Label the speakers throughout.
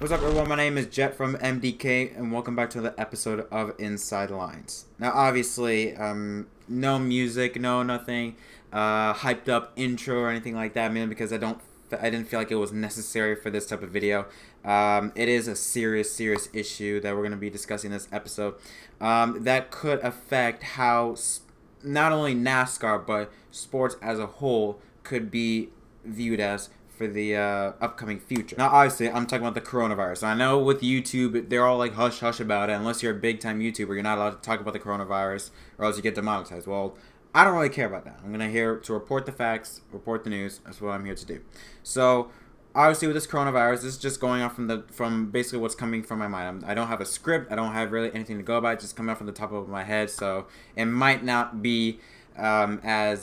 Speaker 1: What's up, everyone? My name is Jet from MDK, and welcome back to the episode of Inside Lines. Now, obviously, no music, nothing, hyped up intro or anything like that, mainly because I didn't feel like it was necessary for this type of video. It is a serious issue that we're going to be discussing in this episode that could affect how not only NASCAR but sports as a whole could be viewed as for the upcoming future. Now, obviously, I'm talking about the coronavirus. I know with YouTube, they're all like hush about it. Unless you're a big time YouTuber, you're not allowed to talk about the coronavirus, or else you get demonetized. Well, I don't really care about that. I'm gonna here to report the facts, report the news. That's what I'm here to do. So, obviously, with this coronavirus, this is just going off from basically what's coming from my mind. I don't have a script. I don't have really anything to go by. It's just coming off from the top of my head. So it might not be as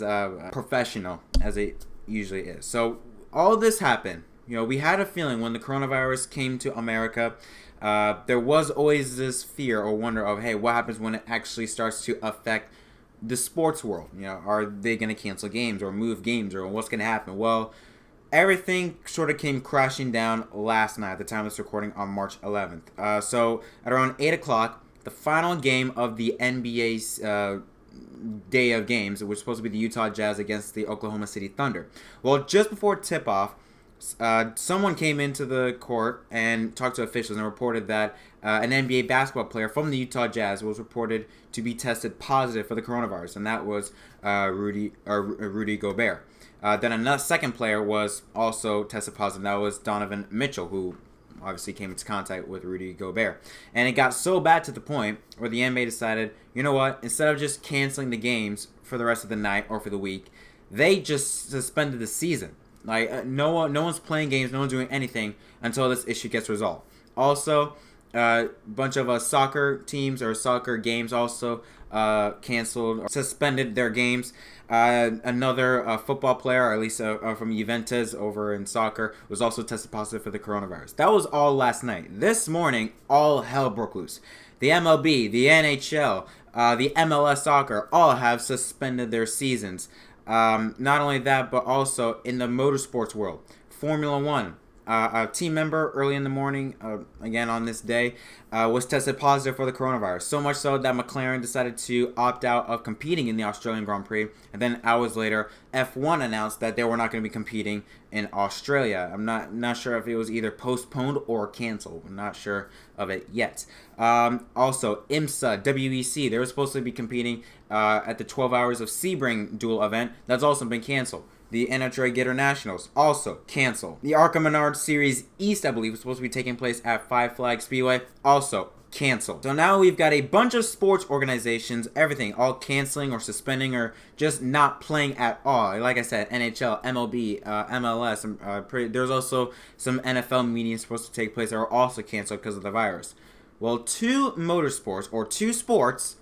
Speaker 1: professional as it usually is. So all this happened. We had a feeling when the coronavirus came to America, there was always this fear or wonder of, hey, what happens when it actually starts to affect the sports world? Are they going to cancel games or move games, or what's going to happen? Well, everything sort of came crashing down last night at the time of this recording on March 11th. So at around 8 o'clock, the final game of the NBA's day of games, which was supposed to be the Utah Jazz against the Oklahoma City Thunder. Well, just before tip-off, someone came into the court and talked to officials and reported that an NBA basketball player from the Utah Jazz was reported to be tested positive for the coronavirus, and that was Rudy Gobert. Then another second player was also tested positive, and that was Donovan Mitchell, who obviously came into contact with Rudy Gobert. And it got so bad to the point where the NBA decided, you know what, instead of just canceling the games for the rest of the night or for the week, they just suspended the season. Like, no one's playing games, no one's doing anything until this issue gets resolved. Also, a bunch of soccer teams or soccer games also canceled or suspended their games. Another football player, or at least from Juventus over in soccer, was also tested positive for the coronavirus. That was all last night. This morning, all hell broke loose. The MLB, the NHL, the MLS soccer all have suspended their seasons. Not only that, but also in the motorsports world, Formula One. A team member early in the morning, again on this day, was tested positive for the coronavirus. So much so that McLaren decided to opt out of competing in the Australian Grand Prix. And then hours later, F1 announced that they were not going to be competing in Australia. I'm not sure if it was either postponed or canceled. I'm not sure of it yet. Also, IMSA, WEC, they were supposed to be competing at the 12 Hours of Sebring duel event. That's also been canceled. The NHRA Gator Nationals also canceled. The ARCA Menard Series East, I believe, was supposed to be taking place at Five Flag Speedway, also canceled. So now we've got a bunch of sports organizations, everything, all canceling or suspending or just not playing at all. Like I said, NHL, MLB, MLS. There's also some NFL meetings supposed to take place that are also canceled because of the virus. Well, two motorsports, or two sports,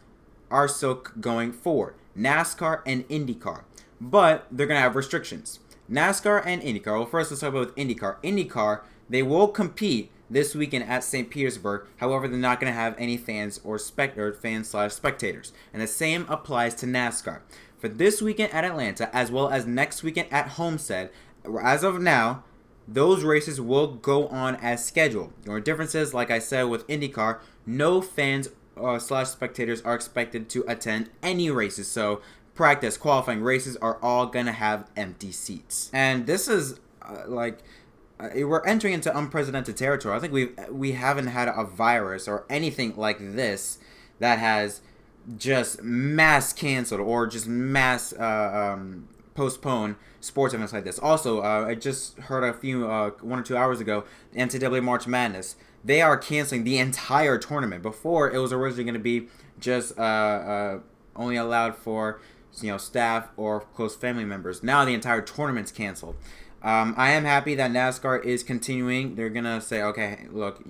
Speaker 1: are still going forward. NASCAR and IndyCar. But they're going to have restrictions. NASCAR and IndyCar. Well, first let's talk about with IndyCar. IndyCar, they will compete this weekend at St. Petersburg. However, they're not going to have any fans or fans/spectators. And the same applies to NASCAR. For this weekend at Atlanta, as well as next weekend at Homestead, as of now, those races will go on as scheduled. The only difference is, like I said with IndyCar, no fans /spectators are expected to attend any races. So practice, qualifying, races are all gonna have empty seats, and this is we're entering into unprecedented territory. I think we haven't had a virus or anything like this that has just mass canceled or just mass postponed sports events like this. Also, I just heard a few 1 or 2 hours ago, the NCAA March Madness, they are canceling the entire tournament. Before, it was originally going to be just only allowed for staff or close family members. Now the entire tournament's canceled. I am happy that NASCAR is continuing. They're gonna say, okay, look,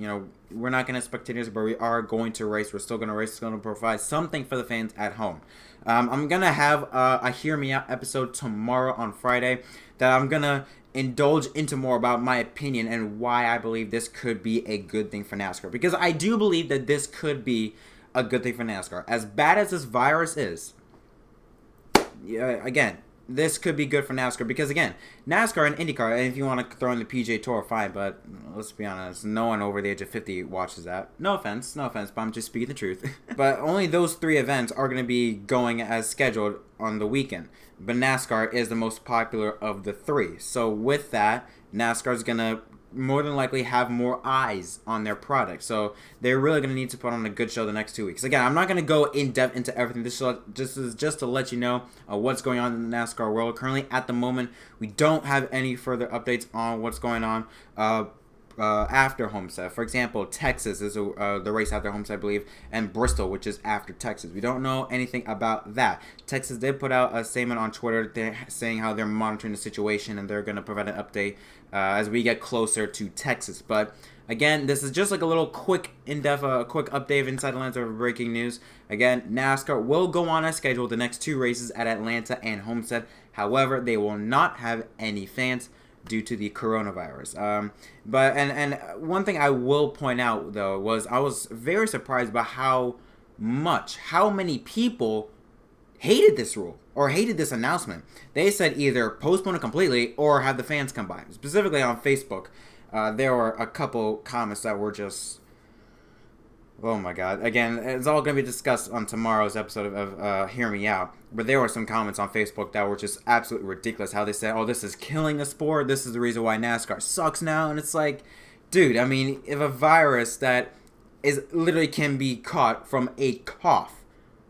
Speaker 1: we're not gonna spectators, but we are going to race. We're still gonna race. It's gonna provide something for the fans at home. I'm gonna have a Hear Me Out episode tomorrow on Friday that I'm gonna indulge into more about my opinion and why I believe this could be a good thing for NASCAR, because I do believe that this could be a good thing for NASCAR. As bad as this virus is, again, this could be good for NASCAR because, again, NASCAR and IndyCar, and if you want to throw in the PGA Tour, fine, but let's be honest, no one over the age of 50 watches that. No offense, but I'm just speaking the truth. But only those 3 events are going to be going as scheduled on the weekend. But NASCAR is the most popular of the 3. So with that, NASCAR is going to more than likely have more eyes on their product. So they're really going to need to put on a good show the next 2 weeks. Again, I'm not going to go in depth into everything. This is just to let you know what's going on in the NASCAR world. Currently, at the moment, we don't have any further updates on what's going on after Homestead. For example, Texas is the race after Homestead, I believe, and Bristol, which is after Texas. We don't know anything about that. Texas did put out a statement on Twitter saying how they're monitoring the situation and they're going to provide an update as we get closer to Texas. But again, this is just like a little quick in-depth, quick update of Inside Atlanta of breaking news. Again, NASCAR will go on as scheduled the next 2 races at Atlanta and Homestead. However, they will not have any fans due to the coronavirus. But one thing I will point out though was I was very surprised by how many people hated this rule or hated this announcement. They said either postpone it completely or have the fans come by. Specifically on Facebook, there were a couple comments that were just, oh my god. Again, it's all going to be discussed on tomorrow's episode of Hear Me Out. But there were some comments on Facebook that were just absolutely ridiculous. How they said, oh, this is killing the sport. This is the reason why NASCAR sucks now. And it's like, dude, I mean, if a virus that is literally can be caught from a cough,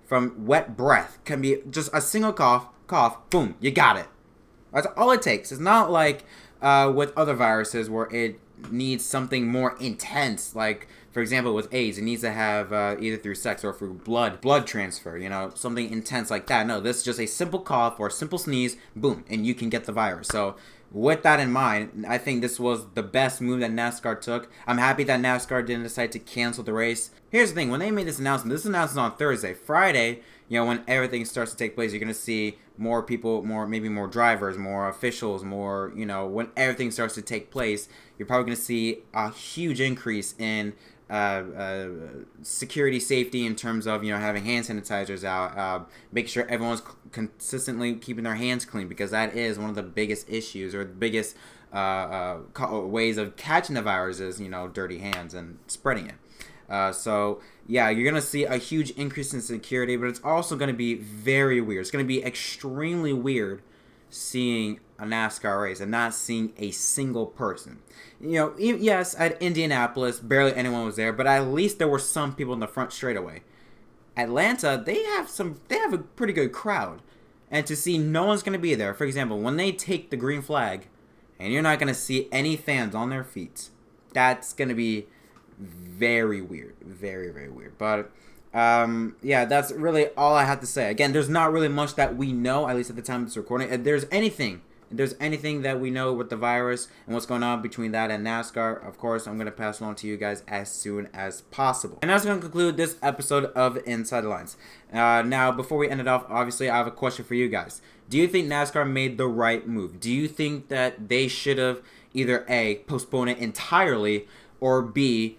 Speaker 1: from wet breath, can be just a single cough, boom, you got it. That's all it takes. It's not like with other viruses where it needs something more intense, like, for example, with AIDS, it needs to have either through sex or through blood transfer, you know, something intense like that. No, this is just a simple cough or a simple sneeze, boom, and you can get the virus. So with that in mind, I think this was the best move that NASCAR took. I'm happy that NASCAR didn't decide to cancel the race. Here's the thing, when they made this announcement on Thursday. Friday, you know, when everything starts to take place, you're going to see more people, maybe more drivers, more officials, more, you know, when everything starts to take place, you're probably going to see a huge increase in security safety in terms of, you know, having hand sanitizers out, making sure everyone's consistently keeping their hands clean, because that is one of the biggest issues or the biggest ways of catching the virus is, you know, dirty hands and spreading it. So yeah, you're gonna see a huge increase in security, but it's also gonna be very weird. It's gonna be extremely weird seeing a NASCAR race and not seeing a single person. You know, yes, at Indianapolis, barely anyone was there, but at least there were some people in the front straightaway. Atlanta, they have a pretty good crowd, and to see no one's gonna be there. For example, when they take the green flag, and you're not gonna see any fans on their feet, that's gonna be very weird, very, very weird. But yeah, that's really all I have to say. Again, there's not really much that we know, at least at the time of this recording. If there's anything that we know with the virus and what's going on between that and NASCAR, of course, I'm going to pass it on to you guys as soon as possible. And that's going to conclude this episode of Inside the Lines. Now, before we end it off, obviously, I have a question for you guys. Do you think NASCAR made the right move? Do you think that they should have either A, postponed it entirely, or B,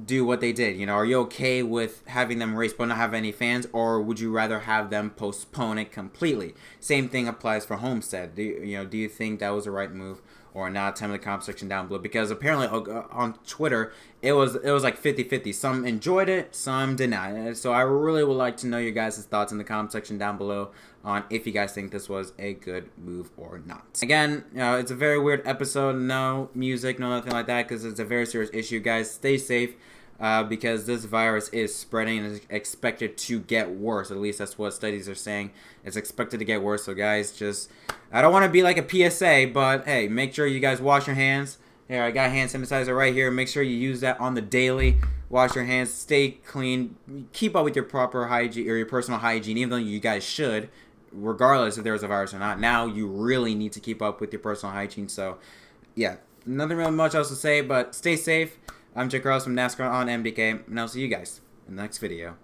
Speaker 1: do what they did? You know, are you okay with having them race but not have any fans, or would you rather have them postpone it completely? Same thing applies for Homestead. Do you think that was the right move or not? Tell me in the comment section down below, because apparently on Twitter it was like 50-50. Some enjoyed it, some did not. So I really would like to know your guys' thoughts in the comment section down below on if you guys think this was a good move or not. Again, it's a very weird episode. No music, no nothing like that, because it's a very serious issue. Guys, stay safe, because this virus is spreading and is expected to get worse. At least that's what studies are saying. It's expected to get worse. So guys, I don't want to be like a PSA, but hey, make sure you guys wash your hands. Here, I got hand sanitizer right here. Make sure you use that on the daily. Wash your hands, stay clean, keep up with your proper hygiene or your personal hygiene, even though you guys should, regardless if there's a virus or not. Now you really need to keep up with your personal hygiene. So yeah, nothing really much else to say, but stay safe. I'm Jake Carlos from NASCAR on MDK, and I'll see you guys in the next video.